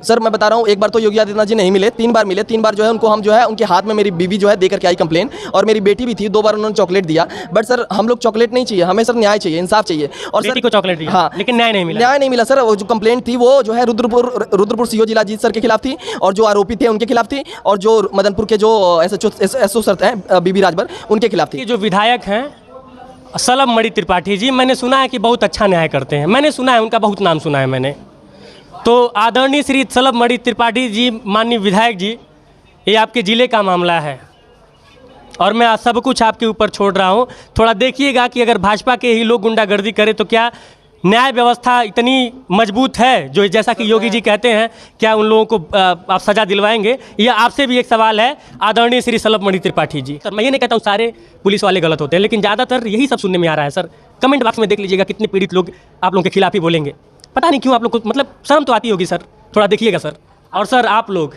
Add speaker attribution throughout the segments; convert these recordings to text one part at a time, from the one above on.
Speaker 1: Sir मैं बता रहा हूँ, एक बार तो योगी आदित्यनाथ जी नहीं मिले, 3 बार मिले, 3 बार जो है उनको हम जो है उनके हाथ में मेरी बीवी जो है देकर के आई कंप्लेन, और मेरी बेटी भी थी, 2 बार उन्होंने चॉकलेट दिया। बट सर हम लोग चॉकलेट नहीं चाहिए, हमें सर न्याय चाहिए, इंसाफ चाहिए। और
Speaker 2: बेटी को चॉकलेट दिया,
Speaker 1: हाँ,
Speaker 2: लेकिन न्याय नहीं मिला।
Speaker 1: न्याय नहीं मिला सर। वो जो कंप्लेंट थी वो जो है रुद्रपुर सीओ जिला अजीत सर के खिलाफ थी, और जो आरोपी थे उनके खिलाफ थी, और जो मदनपुर के जो एसओ सर हैं बीबी राजभर, उनके खिलाफ थी।
Speaker 2: ये जो विधायक हैं सलभ मणि त्रिपाठी जी, मैंने सुना है कि बहुत अच्छा न्याय करते हैं, मैंने सुना है, उनका बहुत नाम सुना है मैंने। तो आदरणीय श्री सलभ मणि त्रिपाठी जी, माननीय विधायक जी, ये आपके ज़िले का मामला है और मैं सब कुछ आपके ऊपर छोड़ रहा हूँ। थोड़ा देखिएगा कि अगर भाजपा के ही लोग गुंडागर्दी करें तो क्या न्याय व्यवस्था इतनी मजबूत है जो जैसा कि योगी जी कहते हैं, क्या उन लोगों को आप सज़ा दिलवाएंगे? यह आपसे भी एक सवाल है आदरणीय श्री सलभ मणि त्रिपाठी जी। सर मैं ये नहीं कहता हूँ सारे पुलिस वाले गलत होते हैं, लेकिन ज़्यादातर यही सब सुनने में आ रहा है सर। कमेंट बॉक्स में देख लीजिएगा कितने पीड़ित लोग आप लोगों के खिलाफ ही बोलेंगे। पता नहीं क्यों आप लोग को, मतलब शर्म तो आती होगी सर, थोड़ा देखिएगा सर। और सर आप लोग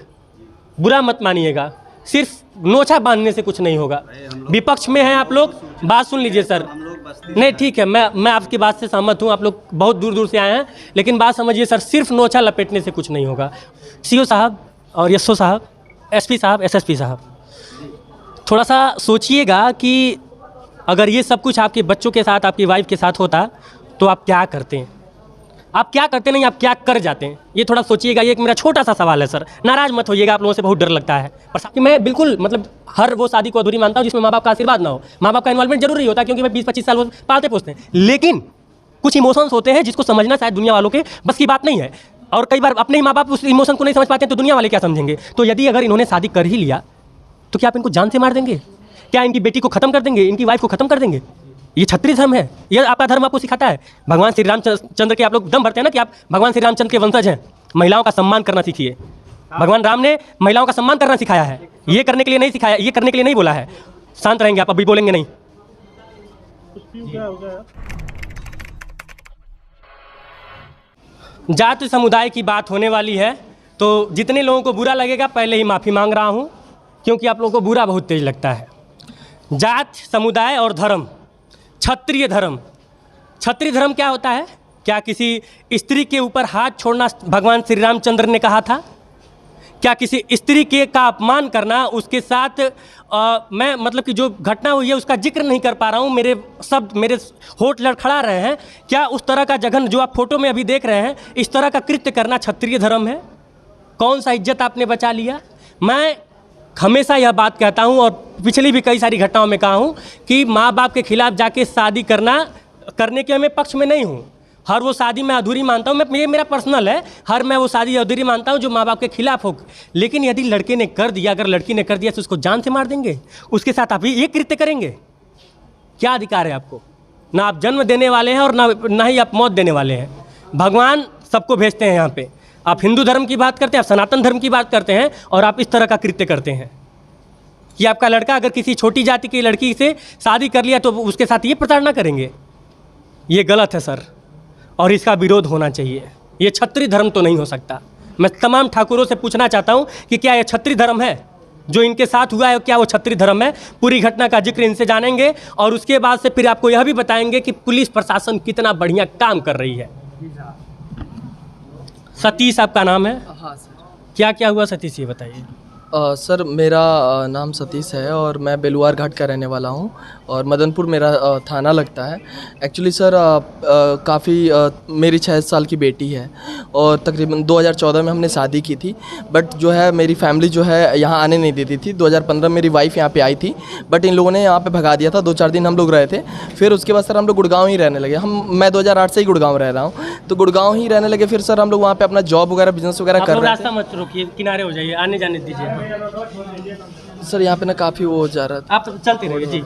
Speaker 2: बुरा मत मानिएगा, सिर्फ नोचा बांधने से कुछ नहीं होगा। विपक्ष में हैं आप लोग, बात सुन लीजिए सर। नहीं ठीक है, मैं आपकी बात से सहमत हूँ, आप लोग बहुत दूर दूर से आए हैं, लेकिन बात समझिए सर, सिर्फ नोचा लपेटने से कुछ नहीं होगा। सीओ साहब और एसओ साहब, एसपी साहब, एसएसपी साहब, थोड़ा सा सोचिएगा कि अगर ये सब कुछ आपके बच्चों के साथ, आपकी वाइफ के साथ होता तो आप क्या करते हैं? आप क्या करते नहीं, आप क्या कर जाते हैं? ये थोड़ा सोचिएगा। ये एक मेरा छोटा सा सवाल है सर, नाराज़ मत होइएगा, आप लोगों से बहुत डर लगता है। पर मैं बिल्कुल मतलब हर वो शादी को अधूरी मानता हूँ जिसमें माँ बाप का आशीर्वाद ना हो। माँ बाप का इन्वॉल्वमेंट जरूरी होता है, क्योंकि मैं 20-25 साल वो पालते पोसते हैं, लेकिन कुछ इमोशंस होते हैं जिसको समझना शायद दुनिया वालों के बस की बात नहीं है। और कई बार अपने ही माँ बाप उस इमोशन को नहीं समझ पाते हैं तो दुनिया वाले क्या समझेंगे? तो यदि अगर इन्होंने शादी कर ही लिया तो क्या आप इनको जान से मार देंगे? क्या इनकी बेटी को खत्म कर देंगे, इनकी वाइफ को खत्म कर देंगे? ये क्षत्रिय धर्म है, ये आपका धर्म आपको सिखाता है। भगवान श्री रामचंद्र के आप लोग दम भरते हैं ना कि आप भगवान श्री रामचंद्र के वंशज हैं। महिलाओं का सम्मान करना सीखिए। भगवान राम ने महिलाओं का सम्मान करना सिखाया है, ये करने के लिए नहीं सिखाया, ये करने के लिए नहीं बोला है। शांत रहेंगे आप, अभी बोलेंगे नहीं। जाति समुदाय की बात होने वाली है तो जितने लोगों को बुरा लगेगा पहले ही माफ़ी मांग रहा हूँ, क्योंकि आप लोगों को बुरा बहुत तेज लगता है। जात, समुदाय और धर्म, क्षत्रिय धर्म। क्षत्रिय धर्म क्या होता है? क्या किसी स्त्री के ऊपर हाथ छोड़ना भगवान श्री रामचंद्र ने कहा था? क्या किसी स्त्री के का अपमान करना, उसके साथ मैं मतलब कि जो घटना हुई है उसका जिक्र नहीं कर पा रहा हूँ, मेरे शब्द, मेरे होठ लड़खड़ा रहे हैं, क्या उस तरह का जघन जो आप फोटो में अभी देख रहे हैं, इस तरह का कृत्य करना क्षत्रिय धर्म है? कौन सा इज्जत आपने बचा लिया? मैं हमेशा यह बात कहता हूं और पिछली भी कई सारी घटनाओं में कहा हूं कि माँ बाप के खिलाफ जाके शादी करने के मैं पक्ष में नहीं हूं। हर वो शादी मैं अधूरी मानता हूं, ये मेरा पर्सनल है, हर मैं वो शादी अधूरी मानता हूं जो माँ बाप के खिलाफ हो। लेकिन यदि लड़के ने कर दिया, अगर लड़की ने कर दिया तो उसको जान से मार देंगे, उसके साथ आप ये कृत्य करेंगे? क्या अधिकार है आपको? ना आप जन्म देने वाले हैं और ना ही आप मौत देने वाले हैं। भगवान सबको भेजते हैं यहाँ पे। आप हिंदू धर्म की बात करते हैं, आप सनातन धर्म की बात करते हैं, और आप इस तरह का कृत्य करते हैं कि आपका लड़का अगर किसी छोटी जाति की लड़की से शादी कर लिया तो उसके साथ ये प्रताड़ना करेंगे। ये गलत है सर, और इसका विरोध होना चाहिए। ये क्षत्रिय धर्म तो नहीं हो सकता। मैं तमाम ठाकुरों से पूछना चाहता हूँ कि क्या ये क्षत्रिय धर्म है जो इनके साथ हुआ है? क्या वो क्षत्रिय धर्म है? पूरी घटना का जिक्र इनसे जानेंगे और उसके बाद से फिर आपको यह भी बताएंगे कि पुलिस प्रशासन कितना बढ़िया काम कर रही है। सतीश आपका नाम है?
Speaker 1: हाँ सर।
Speaker 2: क्या क्या हुआ सतीश, ये बताइए।
Speaker 1: सर मेरा नाम सतीश है और मैं बेलुआर घाट का रहने वाला हूं और मदनपुर मेरा थाना लगता है। एक्चुअली सर काफ़ी मेरी 6 साल की बेटी है और तकरीबन 2014 में हमने शादी की थी, बट जो है मेरी फैमिली जो है यहाँ आने नहीं देती थी। 2015 मेरी वाइफ यहाँ पे आई थी, बट इन लोगों ने यहाँ पे भगा दिया था। 2-4 दिन हम लोग रहे थे, फिर उसके बाद सर हम लोग गुड़गांव ही रहने लगे। मैं 2008 से ही गुड़गांव रह रहा हूँ, तो गुड़गांव ही रहने लगे। फिर सर हम लोग वहाँ पे अपना जॉब वगैरह, बिजनेस वगैरह कर रहे थे।
Speaker 2: रास्ता मत रोकिए, किनारे हो जाइए, आने जाने दीजिए
Speaker 1: सर। यहाँ पे ना काफ़ी वो हो जा रहा था,
Speaker 2: आप चलते रहिए जी।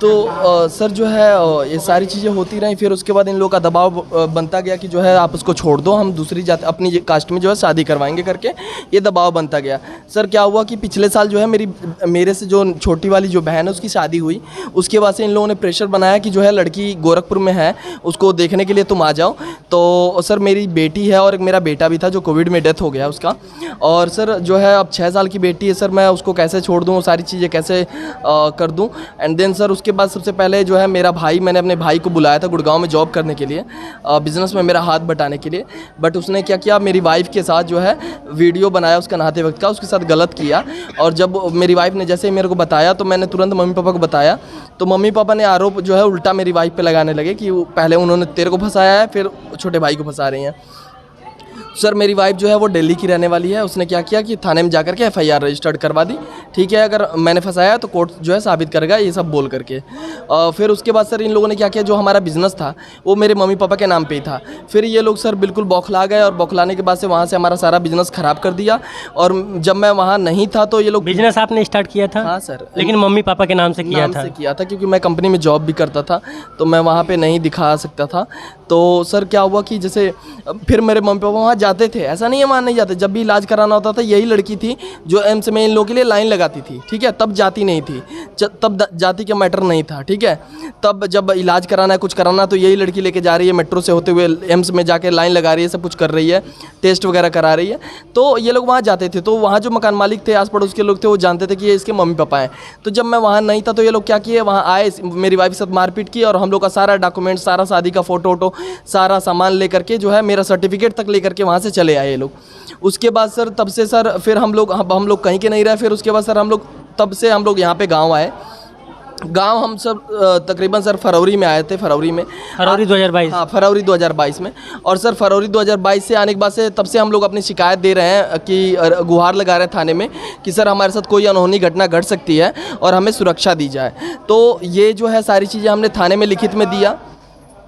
Speaker 1: तो सर जो है ये सारी चीज़ें होती रहीं। फिर उसके बाद इन लोगों का दबाव बनता गया कि जो है आप उसको छोड़ दो, हम दूसरी जाति अपनी कास्ट में जो है शादी करवाएंगे करके ये दबाव बनता गया। सर क्या हुआ कि पिछले साल जो है मेरे से जो छोटी वाली जो बहन है उसकी शादी हुई, उसके बाद से इन लोगों ने प्रेशर बनाया कि जो है लड़की गोरखपुर में है, उसको देखने के लिए तुम आ जाओ। तो सर मेरी बेटी है और एक मेरा बेटा भी था जो कोविड में डेथ हो गया उसका। और सर जो है अब 6 साल की बेटी है सर, मैं उसको कैसे छोड़ दूँ, वो सारी चीज़ें कैसे कर दूँ। एंड देन देन सर उसके बाद सबसे पहले जो है मेरा भाई, मैंने अपने भाई को बुलाया था गुड़गांव में जॉब करने के लिए, बिज़नेस में मेरा हाथ बटाने के लिए। बट उसने क्या किया, मेरी वाइफ के साथ जो है वीडियो बनाया उसका नहाते वक्त का, उसके साथ गलत किया। और जब मेरी वाइफ ने जैसे ही मेरे को बताया तो मैंने तुरंत मम्मी पापा को बताया, तो मम्मी पापा ने आरोप जो है उल्टा मेरी वाइफ पे लगाने लगे कि पहले उन्होंने तेरे को फंसाया है, फिर छोटे भाई को फंसा रही हैं। सर मेरी वाइफ जो है वो दिल्ली की रहने वाली है, उसने क्या किया कि थाने में जाकर के एफआईआर रजिस्टर्ड करवा दी। ठीक है, अगर मैंने फंसाया तो कोर्ट जो है साबित करेगा, ये सब बोल करके। फिर उसके बाद सर इन लोगों ने क्या किया, जो हमारा बिज़नेस था वो मेरे मम्मी पापा के नाम पे ही था। फिर ये लोग सर बिल्कुल बौखला गए और बौखलाने के बाद से वहाँ से हमारा सारा बिज़नेस ख़राब कर दिया। और जब मैं वहाँ नहीं था तो ये लोग
Speaker 2: बिजनेस आपने स्टार्ट किया था?
Speaker 1: हाँ सर,
Speaker 2: लेकिन मम्मी पापा के नाम से किया था?
Speaker 1: क्योंकि मैं कंपनी में जॉब भी करता था तो मैं वहाँ पे नहीं दिखा सकता था। तो सर क्या हुआ कि जैसे फिर मेरे मम्मी पापा वहाँ जाते थे, ऐसा नहीं है वहाँ नहीं जाते, जब भी इलाज कराना होता था यही लड़की थी जो एम्स में इन लोगों के लिए लाइन लगाती थी। ठीक है, तब जाती नहीं थी, तब जाति का मैटर नहीं था। ठीक है, तब जब इलाज कराना है, कुछ कराना, तो यही लड़की लेके जा रही है, मेट्रो से होते हुए एम्स में जाके लाइन लगा रही है, सब कुछ कर रही है, टेस्ट वगैरह करा रही है। तो ये लोग वहाँ जाते थे, तो वहाँ जो मकान मालिक थे, आस पड़ोस के लोग थे, वो जानते थे कि ये इसके मम्मी पापा हैं। तो जब मैं वहाँ नहीं था तो ये लोग क्या किए, वहाँ आए, मेरी वाइफ के साथ मारपीट की और हम लोग का सारा डॉक्यूमेंट, सारा शादी का फोटो वोटो, सारा सामान लेकर के जो है मेरा सर्टिफिकेट तक लेकर के वहाँ से चले आए ये लोग। उसके बाद सर तब से सर फिर हम लोग कहीं के नहीं रहे। फिर उसके बाद सर तब से हम लोग यहाँ पे गांव आए। गांव हम सब तकरीबन सर फरवरी में आए थे, फरवरी 2022। हाँ, फरवरी 2022 में। और सर फरवरी 2022 से आने के बाद से तब से हम लोग अपनी शिकायत दे रहे हैं कि गुहार लगा रहे हैं थाने में कि सर हमारे साथ कोई अनहोनी घटना घट सकती है और हमें सुरक्षा दी जाए। तो ये जो है सारी चीज़ें हमने थाने में लिखित में दिया।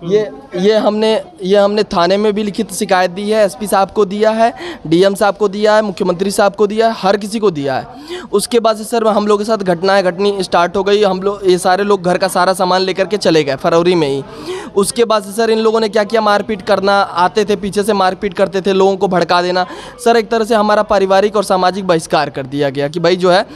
Speaker 1: ये हमने थाने में भी लिखित शिकायत दी है, एसपी साहब को दिया है, डीएम साहब को दिया है, मुख्यमंत्री साहब को दिया है, हर किसी को दिया है। उसके बाद से सर हम लोग के साथ घटनाएं घटनी स्टार्ट हो गई। हम लोग ये सारे लोग घर का सारा सामान लेकर के चले गए फरवरी में ही। उसके बाद से सर इन लोगों ने क्या किया, मारपीट करना, आते थे पीछे से मारपीट करते थे, लोगों को भड़का देना। सर एक तरह से हमारा पारिवारिक और सामाजिक बहिष्कार कर दिया गया कि भाई जो है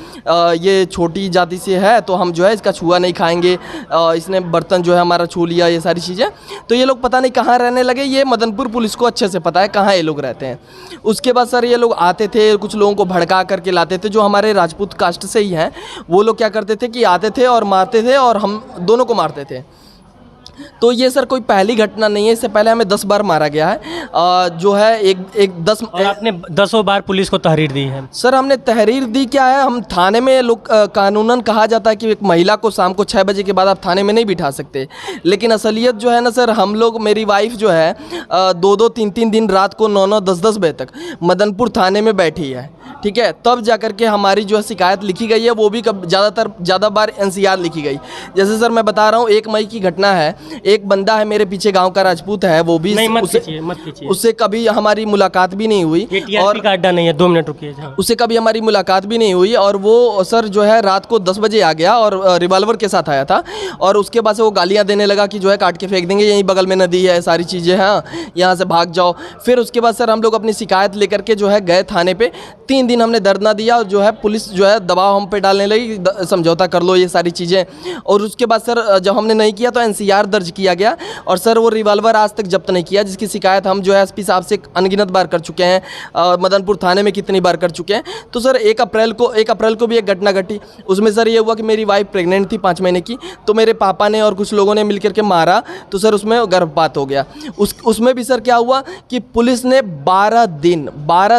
Speaker 1: ये छोटी जाति से है तो हम जो है इसका छुआ नहीं खाएंगे, इसने बर्तन जो है हमारा छू लिया, ये सारी चीज़ें। तो ये लोग पता नहीं कहाँ रहने लगे, ये मदनपुर पुलिस को अच्छे से पता है कहाँ ये लोग रहते हैं। उसके बाद सर ये लोग आते थे, कुछ लोगों को भड़का करके लाते थे जो हमारे राजपूत कास्ट से ही हैं। वो लोग क्या करते थे कि आते थे और मारते थे और हम दोनों को मारते थे। तो ये सर कोई पहली घटना नहीं है, इससे पहले हमें 10 बार मारा गया है। जो है एक 10
Speaker 2: और आपने 10 बार पुलिस को तहरीर दी है?
Speaker 1: सर हमने तहरीर दी क्या है, हम थाने में लोग कानूनन कहा जाता है कि एक महिला को शाम को 6 बजे के बाद आप थाने में नहीं बिठा सकते, लेकिन असलियत जो है ना सर, हम लोग, मेरी वाइफ जो है 2-2, 3-3 दिन रात को 9-9, 10-10 बजे तक मदनपुर थाने में बैठी है। ठीक है, तब जाकर के हमारी जो है शिकायत लिखी गई है, वो भी ज़्यादा बार एनसीआर लिखी गई। जैसे सर मैं बता रहा हूँ, 1 मई की घटना है, एक बंदा है मेरे पीछे गांव का राजपूत है, वो भी उससे कभी हमारी मुलाकात भी नहीं हुई
Speaker 2: और का अड्डा नहीं है, 2 मिनट रुकिए,
Speaker 1: उससे कभी हमारी मुलाकात भी नहीं हुई। और वो सर जो है रात को 10 बजे आ गया और रिवॉल्वर के साथ आया था और उसके बाद से वो गालियाँ देने लगा कि जो है काट के फेंक देंगे, यहीं बगल में नदी है, सारी चीज़ें हैं, यहाँ से भाग जाओ। फिर उसके बाद सर हम लोग अपनी शिकायत लेकर के जो है गए थाने पे। 3 दिन हमने धरना दिया और जो है पुलिस जो है दबाव हम पे डालने लगी, समझौता कर लो, ये सारी चीज़ें। और उसके बाद सर जब हमने नहीं किया तो एनसीआर दर्ज किया गया और सर वो रिवॉल्वर आज तक जब्त नहीं किया, जिसकी शिकायत हम जो है एसपी साहब से अनगिनत बार कर चुके हैं, मदनपुर थाने में कितनी बार कर चुके हैं। तो सर 1 अप्रैल को भी एक घटना घटी। उसमें सर ये हुआ कि मेरी वाइफ प्रेग्नेंट थी 5 महीने की, तो मेरे पापा ने और कुछ लोगों ने मिलकर के मारा, तो सर उसमें गर्भपात हो गया। उसमें भी सर क्या हुआ कि पुलिस ने 12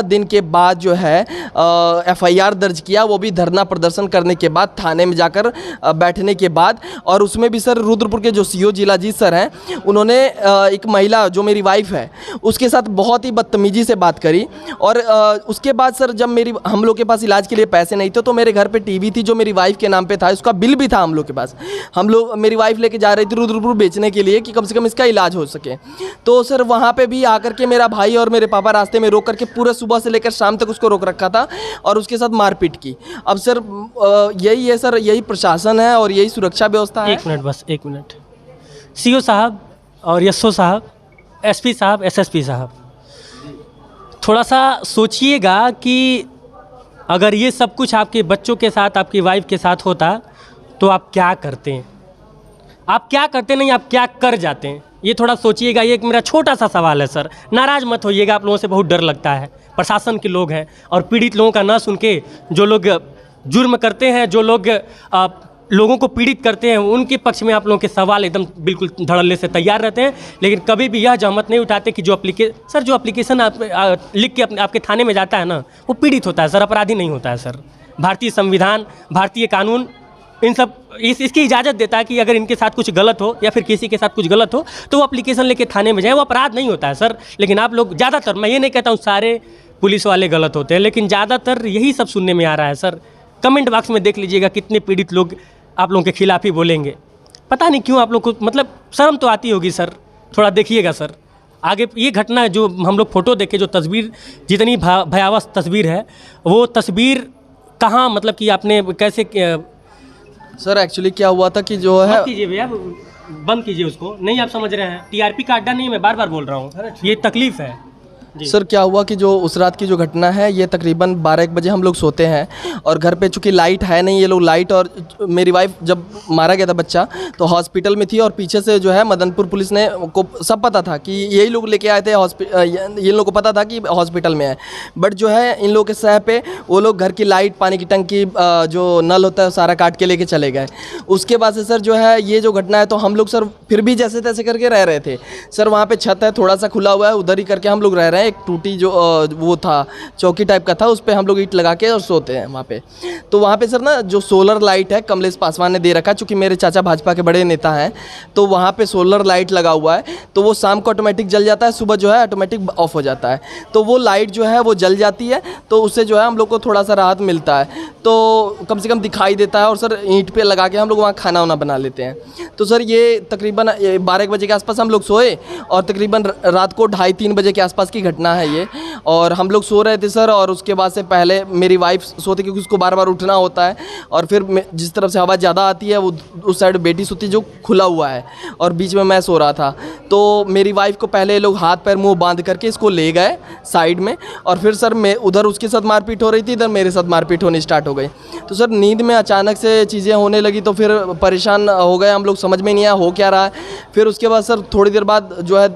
Speaker 1: दिन के बाद जो है एफआईआर दर्ज किया, वो भी धरना प्रदर्शन करने के बाद, थाने में जाकर बैठने के बाद। और उसमें भी सर रुद्रपुर के जो सीओ जिलाजीत सर हैं, उन्होंने एक महिला जो मेरी वाइफ है उसके साथ बहुत ही बदतमीजी से बात करी। और उसके बाद सर जब हम लोग के पास इलाज के लिए पैसे नहीं थे तो मेरे घर पे टीवी थी जो मेरी वाइफ के नाम पे था, उसका बिल भी था हम लोग के पास। मेरी वाइफ लेके जा रही थी रुद्रपुर बेचने के लिए कि कम से कम इसका इलाज हो सके। तो सर वहाँ पे भी आकर के मेरा भाई और मेरे पापा रास्ते में रोक करके पूरे सुबह से लेकर शाम तक उसको रोक रखा था और उसके साथ मारपीट की। अब सर यही है सर, यही प्रशासन है और यही सुरक्षा व्यवस्था है।
Speaker 2: 1 मिनट, बस 1 मिनट। सीओ साहब और एसओ साहब, एसपी साहब, एसएसपी साहब, थोड़ा सा सोचिएगा कि अगर ये सब कुछ आपके बच्चों के साथ, आपकी वाइफ के साथ होता तो आप क्या करते हैं? आप क्या करते नहीं, आप क्या कर जाते हैं, ये थोड़ा सोचिएगा। ये एक मेरा छोटा सा सवाल है सर, नाराज़ मत होइएगा, आप लोगों से बहुत डर लगता है, प्रशासन के लोग हैं और पीड़ित लोगों का ना सुन के जो लोग जुर्म करते हैं, जो लोग लोगों को पीड़ित करते हैं उनके पक्ष में आप लोगों के सवाल एकदम बिल्कुल धड़ल्ले से तैयार रहते हैं, लेकिन कभी भी यह जहमत नहीं उठाते कि जो एप्लीकेशन आप लिख के आपके थाने में जाता है ना, वो पीड़ित होता है सर, अपराधी नहीं होता है सर। भारतीय संविधान, भारतीय कानून इन सब इसकी इजाज़त देता है कि अगर इनके साथ कुछ गलत हो या फिर किसी के साथ कुछ गलत हो तो वो एप्लीकेशन लेके थाने में जाए, वो अपराध नहीं होता है सर। लेकिन आप लोग ज़्यादातर, मैं ये नहीं कहता हूँ सारे पुलिस वाले गलत होते हैं, लेकिन ज़्यादातर यही सब सुनने में आ रहा है सर। कमेंट बॉक्स में देख लीजिएगा कितने पीड़ित लोग आप लोगों के खिलाफ ही बोलेंगे। पता नहीं क्यों आप लोग को, मतलब शर्म तो आती होगी सर, थोड़ा देखिएगा सर। आगे ये घटना जो हम लोग फ़ोटो देखे, जो तस्वीर जितनी भयावह तस्वीर है, वो तस्वीर कहाँ, मतलब कि आपने कैसे
Speaker 1: सर एक्चुअली क्या हुआ था कि जो है,
Speaker 2: बंद कीजिए भैया, बंद कीजिए उसको, नहीं आप समझ रहे हैं, टीआरपी का अड्डा नहीं, मैं बार बार बोल रहा हूँ, ये तकलीफ़ है।
Speaker 1: सर क्या हुआ कि जो उस रात की जो घटना है, ये तकरीबन 12-1 बजे हम लोग सोते हैं और घर पे चूंकि लाइट है नहीं, ये लोग लाइट, और मेरी वाइफ जब मारा गया था बच्चा तो हॉस्पिटल में थी और पीछे से जो है मदनपुर पुलिस ने को सब पता था कि यही लोग लेके आए थे इन लोगों को पता था कि हॉस्पिटल में है, बट जो है इन लोगों के सह पे वो लोग घर की लाइट, पानी की टंकी, जो नल होता है सारा काट के लेके चले गए। उसके बाद से सर जो है ये जो घटना है, तो हम लोग सर फिर भी जैसे तैसे करके रह रहे थे सर। वहाँ पे छत है, थोड़ा सा खुला हुआ है, उधर ही करके हम लोग रह रहे हैं। एक टूटी जो वो था चौकी टाइप का था, उस पर हम लोग ईंट लगा के और सोते हैं वहाँ पे। तो वहाँ पे सर ना जो सोलर लाइट है कमलेश पासवान ने दे रखा, चूँकि मेरे चाचा भाजपा के बड़े नेता हैं, तो वहाँ पे सोलर लाइट लगा हुआ है, तो वो शाम को ऑटोमेटिक जल जाता है, सुबह जो है ऑटोमेटिक ऑफ हो जाता है। तो वो लाइट जो है वो जल जाती है, तो उससे जो है हम लोग को थोड़ा सा राहत मिलता है, तो कम से कम दिखाई देता है। और सर ईंट पे लगा के हम लोग वहाँ खाना वाना बना लेते हैं। तो सर ये तकरीबन 12-1 बजे के आसपास हम लोग सोए और तकरीबन रात को 2:30-3 बजे के आसपास की घटना है ये। और हम लोग सो रहे थे सर, और उसके बाद से पहले मेरी वाइफ सोती, क्योंकि उसको बार बार उठना होता है, और फिर जिस तरफ से हवा ज़्यादा आती है वो उस साइड बेटी सोती जो खुला हुआ है, और बीच में मैं सो रहा था। तो मेरी वाइफ को पहले लोग हाथ पैर मुंह बांध करके इसको ले गए साइड में, और फिर सर मैं उधर उसके साथ मारपीट हो रही थी, इधर मेरे साथ मारपीट होनी स्टार्ट हो गई। तो सर नींद में अचानक से चीज़ें होने लगी, तो फिर परेशान हो गए हम लोग, समझ में नहीं आया हो क्या रहा है। फिर उसके बाद सर थोड़ी देर बाद जो है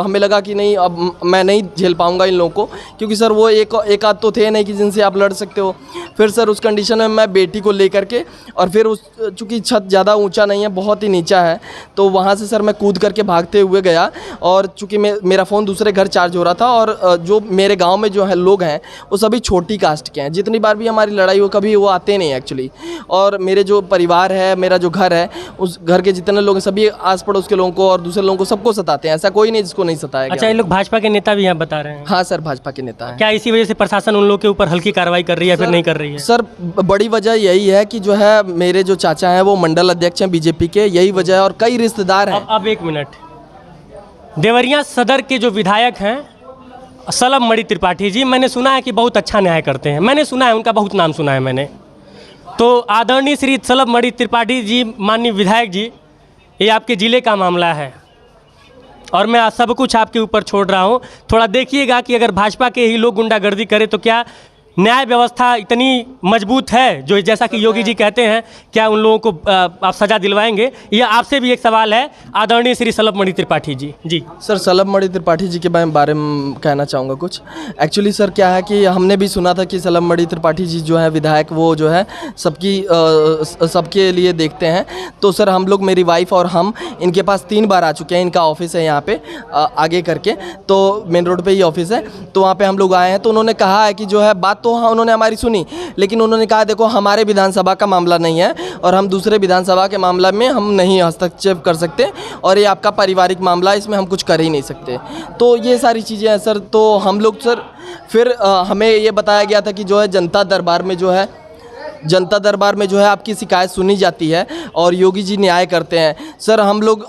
Speaker 1: हमें लगा कि नहीं, अब मैं नहीं झेल पाऊँगा इन लोगों को, क्योंकि सर वो एक आध तो थे नहीं कि जिनसे आप लड़ सकते हो। फिर सर उस कंडीशन में मैं बेटी को लेकर के, और फिर उस चूँकि छत ज़्यादा ऊंचा नहीं है, बहुत ही नीचा है, तो वहाँ से सर मैं कूद करके भागते हुए गया। और चूँकि मेरा फ़ोन दूसरे घर चार्ज हो रहा था, और जो मेरे गाँव में जो है लोग हैं वो सभी छोटी कास्ट के हैं, जितनी बार भी हमारी लड़ाई हो कभी वो आते नहीं एक्चुअली। और मेरे जो परिवार है, मेरा जो घर है, उस घर के जितने लोग हैं सभी आस पड़ोस के लोगों को और दूसरे लोगों को सबको सताते हैं, ऐसा कोई नहीं जिसको नहीं सताया।
Speaker 2: अच्छा, ये लोग भाजपा के नेता भी यहाँ बता रहे हैं?
Speaker 1: हाँ सर, भाजपा के नेता हैं।
Speaker 2: क्या इसी वजह से प्रशासन उन लोगों के ऊपर हल्की कार्रवाई कर रही है या फिर नहीं कर रही है?
Speaker 1: सर बड़ी वजह यही है कि जो है मेरे जो चाचा हैं वो मंडल अध्यक्ष हैं बीजेपी के, यही वजह है, और कई रिश्तेदार हैं।
Speaker 2: अब 1 मिनट, देवरिया सदर के जो विधायक हैं सलभ मणि त्रिपाठी जी, मैंने सुना है कि बहुत अच्छा न्याय करते हैं, मैंने सुना है, उनका बहुत नाम सुना है मैंने। तो आदरणीय श्री सलभ मणि त्रिपाठी जी, माननीय विधायक जी, ये आपके ज़िले का मामला है और मैं सब कुछ आपके ऊपर छोड़ रहा हूँ। थोड़ा देखिएगा कि अगर भाजपा के ही लोग गुंडागर्दी करें तो क्या न्याय व्यवस्था इतनी मजबूत है, जो जैसा कि योगी जी कहते हैं, क्या उन लोगों को आप सज़ा दिलवाएंगे? यह आपसे भी एक सवाल है आदरणीय श्री सलभ मणि त्रिपाठी जी। जी
Speaker 1: सर, सलभ मणि त्रिपाठी जी के बारे में कहना चाहूँगा कुछ। एक्चुअली सर क्या है कि हमने भी सुना था कि सलभ मणि त्रिपाठी जी जो है विधायक, वो जो है सबके लिए देखते हैं। तो सर हम लोग, मेरी वाइफ और हम, इनके पास 3 बार आ चुके हैं। इनका ऑफिस है यहाँ पे आगे करके, तो मेन रोड पे ही ऑफिस है, तो वहाँ पे हम लोग आए हैं। तो उन्होंने कहा है कि जो है बात तो हाँ उन्होंने हमारी सुनी, लेकिन उन्होंने कहा देखो हमारे विधानसभा का मामला नहीं है और हम दूसरे विधानसभा के मामला में हम नहीं हस्तक्षेप कर सकते, और ये आपका पारिवारिक मामला है, इसमें हम कुछ कर ही नहीं सकते। तो ये सारी चीज़ें हैं सर। तो हम लोग सर फिर हमें ये बताया गया था कि जो है जनता दरबार में जो है आपकी शिकायत सुनी जाती है और योगी जी न्याय करते हैं। सर हम लोग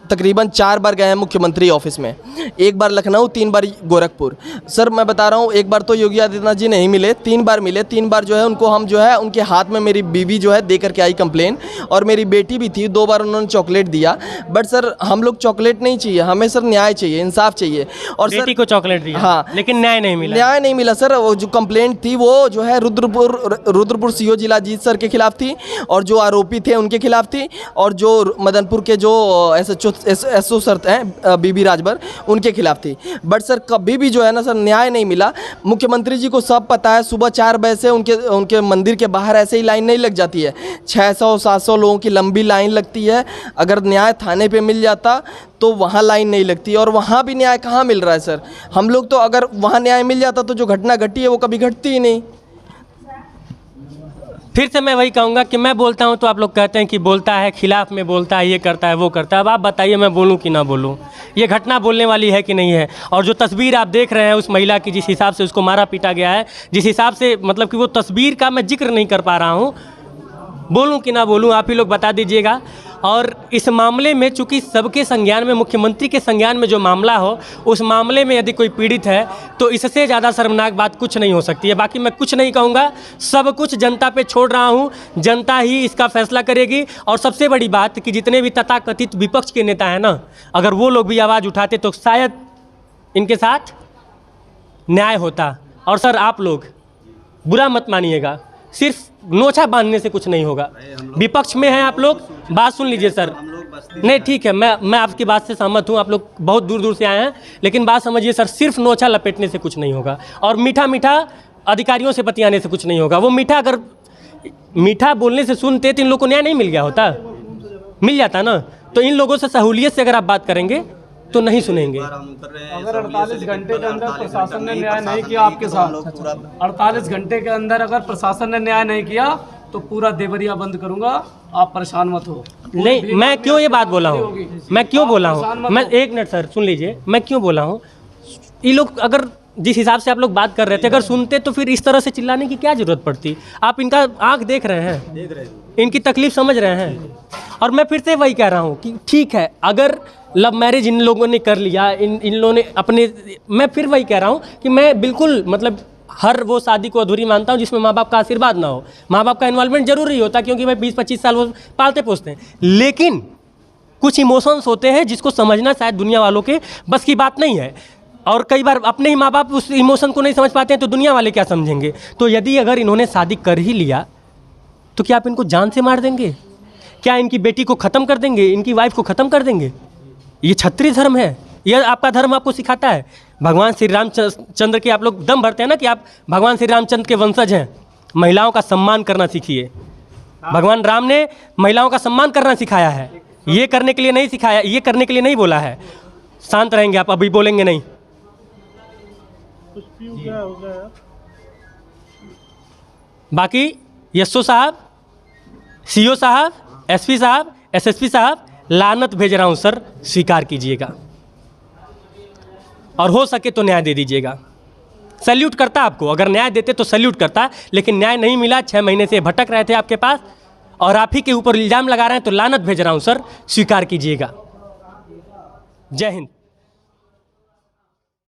Speaker 1: तकरीबन 4 बार गए हैं मुख्यमंत्री ऑफिस में, 1 बार लखनऊ, 3 बार गोरखपुर। सर मैं बता रहा हूँ, 1 बार तो योगी आदित्यनाथ जी नहीं मिले, 3 बार मिले। 3 बार जो है उनको हम जो है उनके हाथ में मेरी बीवी जो है दे करके आई कंप्लेन, और मेरी बेटी भी थी, 2 बार उन्होंने चॉकलेट दिया। बट सर हम लोग चॉकलेट नहीं चाहिए, हमें सर न्याय चाहिए, इंसाफ चाहिए। और
Speaker 2: बेटी को चॉकलेट दिया,
Speaker 1: हाँ,
Speaker 2: लेकिन न्याय नहीं मिला।
Speaker 1: न्याय नहीं मिला सर। वो जो कंप्लेंट थी वो जो है रुद्रपुर सीओ वीडियो जिलाजीत सर के खिलाफ थी और जो आरोपी थे उनके खिलाफ थी और जो मदनपुर के जो एसओ सर हैं बीबी राजभर उनके खिलाफ थी। बट सर कभी भी जो है ना सर न्याय नहीं मिला। मुख्यमंत्री जी को सब पता है, सुबह 4 बजे से उनके मंदिर के बाहर ऐसे ही लाइन नहीं लग जाती है, 600-700 लोगों की लंबी लाइन लगती है। अगर न्याय थाने पे मिल जाता तो वहाँ लाइन नहीं लगती, और वहाँ भी न्याय कहाँ मिल रहा है सर। हम लोग तो अगर वहाँ न्याय मिल जाता तो जो घटना घटी है वो कभी घटती ही नहीं।
Speaker 2: फिर से मैं वही कहूँगा कि मैं बोलता हूँ तो आप लोग कहते हैं कि बोलता है, खिलाफ में बोलता है, ये करता है वो करता है। अब आप बताइए मैं बोलूँ कि ना बोलूँ, ये घटना बोलने वाली है कि नहीं है। और जो तस्वीर आप देख रहे हैं उस महिला की, जिस हिसाब से उसको मारा पीटा गया है, जिस हिसाब से मतलब कि वो तस्वीर का मैं जिक्र नहीं कर पा रहा हूँ, बोलूं कि ना बोलूं आप ही लोग बता दीजिएगा। और इस मामले में चूंकि सबके संज्ञान में, मुख्यमंत्री के संज्ञान में जो मामला हो, उस मामले में यदि कोई पीड़ित है तो इससे ज़्यादा शर्मनाक बात कुछ नहीं हो सकती है। बाकी मैं कुछ नहीं कहूँगा, सब कुछ जनता पे छोड़ रहा हूँ, जनता ही इसका फैसला करेगी। और सबसे बड़ी बात कि जितने भी तथाकथित विपक्ष के नेता हैं ना, अगर वो लोग भी आवाज़ उठाते तो शायद इनके साथ न्याय होता। और सर आप लोग बुरा मत मानिएगा, सिर्फ नोचा बांधने से कुछ नहीं होगा। विपक्ष में हैं आप लोग, बात सुन लीजिए सर। नहीं ठीक है, मैं आपकी बात से सहमत हूँ, आप लोग बहुत दूर दूर से आए हैं, लेकिन बात समझिए सर, सिर्फ नोचा लपेटने से कुछ नहीं होगा और मीठा मीठा अधिकारियों से बतियाने से कुछ नहीं होगा। वो मीठा अगर मीठा बोलने से सुनते तो इन लोगों को न्याय नहीं मिल गया होता, मिल जाता ना। तो इन लोगों से सहूलियत से अगर आप बात करेंगे तो नहीं सुनेंगे।
Speaker 3: अगर 48 घंटे के अंदर प्रशासन ने न्याय नहीं किया आपके साथ, 48 घंटे के अंदर अगर प्रशासन ने न्याय नहीं किया तो पूरा देवरिया बंद करूंगा, आप परेशान मत हो।
Speaker 2: नहीं, मैं क्यों ये बात बोला हूँ, मैं क्यों बोला हूँ, मैं एक मिनट सर सुन लीजिए, मैं क्यों बोला हूँ। ये लोग अगर जिस हिसाब से आप लोग बात कर रहे थे अगर सुनते तो फिर इस तरह से चिल्लाने की क्या जरूरत पड़ती। आप इनका आंख देख रहे हैं, इनकी तकलीफ समझ रहे हैं। और मैं फिर से वही कह रहा हूँ कि ठीक है, अगर लव मैरिज इन लोगों ने कर लिया, इन लोगों ने अपने, मैं फिर वही कह रहा हूँ कि मैं बिल्कुल मतलब हर वो शादी को अधूरी मानता हूँ जिसमें माँ बाप का आशीर्वाद ना हो। माँ बाप का इन्वॉल्वमेंट जरूरी होता है क्योंकि भाई 20-25 साल वो पालते पोसते हैं, लेकिन कुछ इमोशंस होते हैं जिसको समझना शायद दुनिया वालों के बस की बात नहीं है। और कई बार अपने ही माँ बाप उस इमोशन को नहीं समझ पाते हैं तो दुनिया वाले क्या समझेंगे। तो यदि अगर इन्होंने शादी कर ही लिया तो क्या आप इनको जान से मार देंगे? क्या इनकी बेटी को ख़त्म कर देंगे, इनकी वाइफ को ख़त्म कर देंगे? ये क्षत्रिय धर्म है, यह आपका धर्म आपको सिखाता है। भगवान श्री रामचंद्र के आप लोग दम भरते हैं ना कि आप भगवान श्री रामचंद्र के वंशज हैं। महिलाओं का सम्मान करना सीखिए। भगवान राम ने महिलाओं का सम्मान करना सिखाया है, ये करने के लिए नहीं सिखाया, ये करने के लिए नहीं बोला है। शांत रहेंगे आप, अभी बोलेंगे नहीं। बाकी एसओ साहब, सीओ साहब, एसपी साहब, एसएसपी साहब, लानत भेज रहा हूं सर, स्वीकार कीजिएगा और हो सके तो न्याय दे दीजिएगा। सैल्यूट करता आपको, अगर न्याय देते तो सैल्यूट करता, लेकिन न्याय नहीं मिला। 6 महीने से भटक रहे थे आपके पास और आप ही के ऊपर इल्ज़ाम लगा रहे हैं, तो लानत भेज रहा हूं सर, स्वीकार कीजिएगा। जय हिंद।